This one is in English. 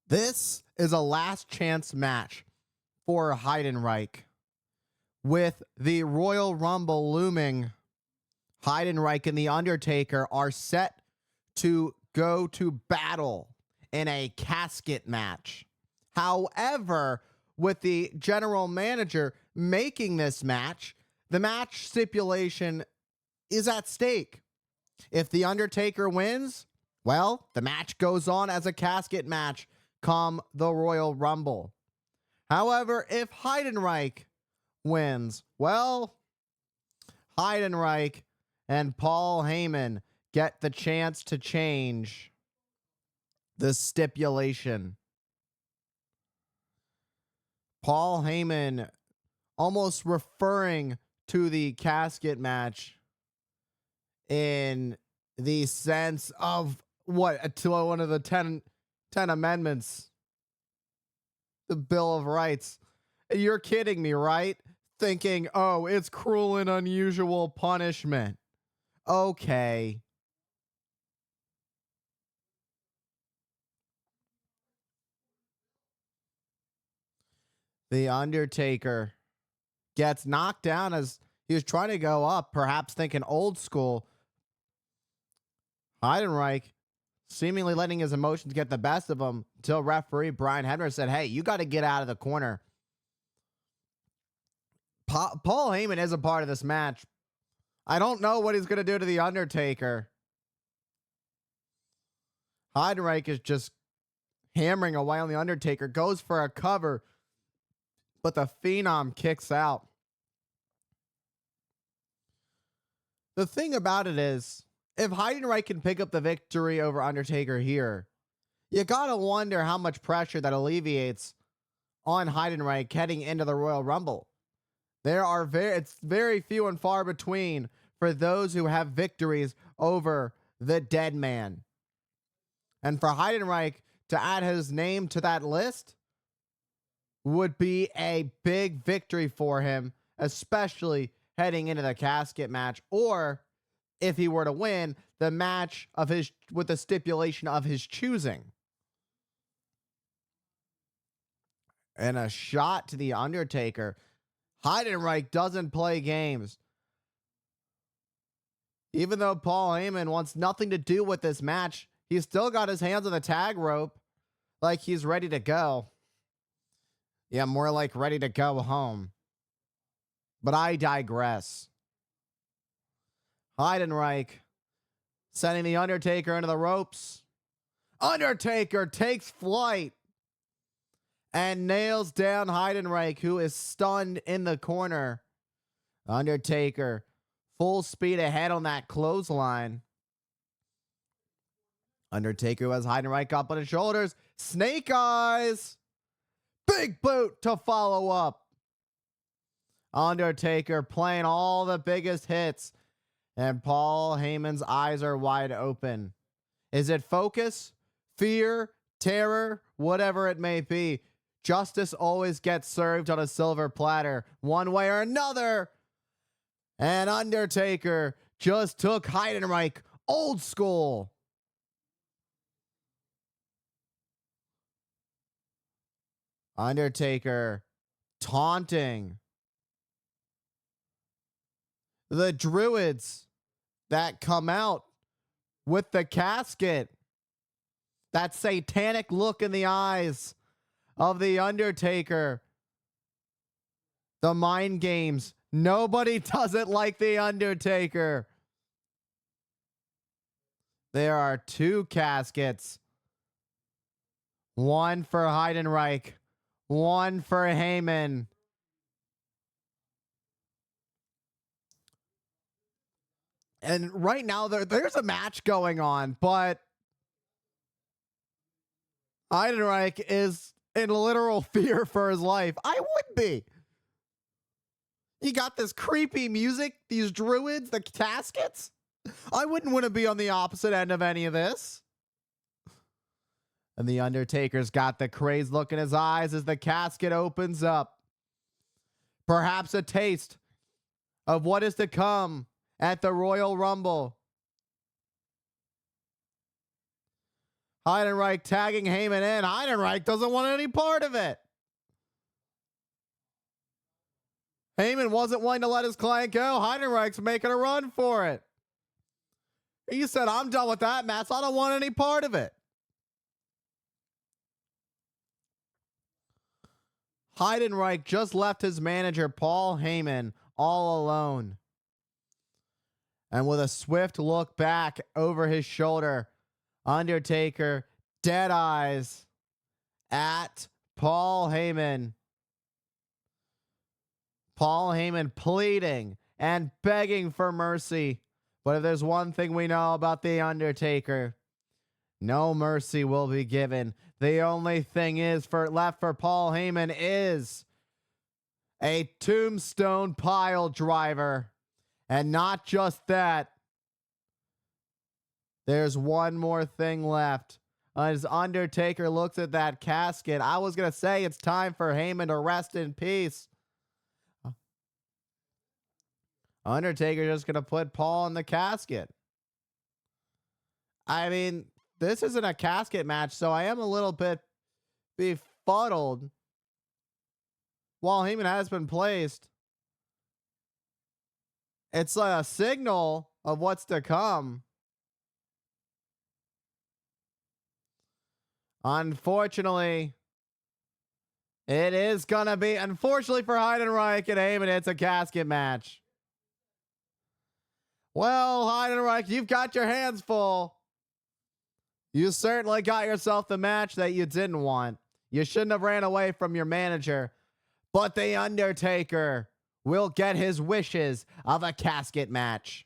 This is a last chance match for Heidenreich. With the Royal Rumble looming, Heidenreich and The Undertaker are set to go to battle in a casket match. However, with the general manager making this match, the match stipulation is at stake. If The Undertaker wins, well, the match goes on as a casket match come the Royal Rumble. However, if Heidenreich wins, well, Heidenreich and Paul Heyman get the chance to change the stipulation. Paul Heyman almost referring to the casket match in the sense of to one of the 10 amendments, the Bill of Rights. You're kidding me, right? Thinking, oh, it's cruel and unusual punishment. Okay. The Undertaker gets knocked down as he was trying to go up, perhaps thinking old school. Heidenreich seemingly letting his emotions get the best of him until referee Brian Hebner said, hey, you got to get out of the corner. Paul Heyman is a part of this match. I don't know what he's going to do to The Undertaker. Heidenreich is just hammering away on The Undertaker, goes for a cover, but the Phenom kicks out. The thing about it is, if Heidenreich can pick up the victory over Undertaker here, you gotta wonder how much pressure that alleviates on Heidenreich heading into the Royal Rumble. It's very few and far between for those who have victories over the dead man. And for Heidenreich to add his name to that list would be a big victory for him, especially heading into the casket match, or if he were to win the match of his with the stipulation of his choosing. And a shot to The Undertaker. Heidenreich doesn't play games. Even though Paul Heyman wants nothing to do with this match, he's still got his hands on the tag rope like he's ready to go. Yeah, more like ready to go home. But I digress. Heidenreich sending The Undertaker into the ropes. Undertaker takes flight and nails down Heidenreich, who is stunned in the corner. Undertaker full speed ahead on that clothesline. Undertaker has Heidenreich up on his shoulders. Snake eyes. Big boot to follow up. Undertaker playing all the biggest hits. And Paul Heyman's eyes are wide open. Is it focus, fear, terror, whatever it may be? Justice always gets served on a silver platter, one way or another. And Undertaker just took Heidenreich old school. Undertaker taunting the Druids that come out with the casket. That satanic look in the eyes of The Undertaker. The mind games. Nobody does it like The Undertaker. There are two caskets. One for Heidenreich. One for Heyman. And right now, there's a match going on, but Heidenreich is in literal fear for his life. I would be. You got this creepy music, these druids, the caskets. I wouldn't want to be on the opposite end of any of this. And The Undertaker's got the crazed look in his eyes as the casket opens up. Perhaps a taste of what is to come at the Royal Rumble. Heidenreich tagging Heyman in. Heidenreich doesn't want any part of it. Heyman wasn't willing to let his client go. Heidenreich's making a run for it. He said, I'm done with that match. I don't want any part of it. Heidenreich just left his manager, Paul Heyman, all alone. And with a swift look back over his shoulder, Undertaker, dead eyes at Paul Heyman. Paul Heyman pleading and begging for mercy. But if there's one thing we know about The Undertaker, no mercy will be given. The only thing left for Paul Heyman is a tombstone pile driver. And not just that, there's one more thing left. As Undertaker looks at that casket, I was going to say it's time for Heyman to rest in peace. Undertaker just going to put Paul in the casket. I mean, this isn't a casket match, so I am a little bit befuddled. While Heyman has been placed, it's a signal of what's to come. Unfortunately, it is going to be, unfortunately for Heidenreich and Heyman, it's a casket match. Well, Heidenreich, you've got your hands full. You certainly got yourself the match that you didn't want. You shouldn't have ran away from your manager. But The Undertaker will get his wishes of a casket match.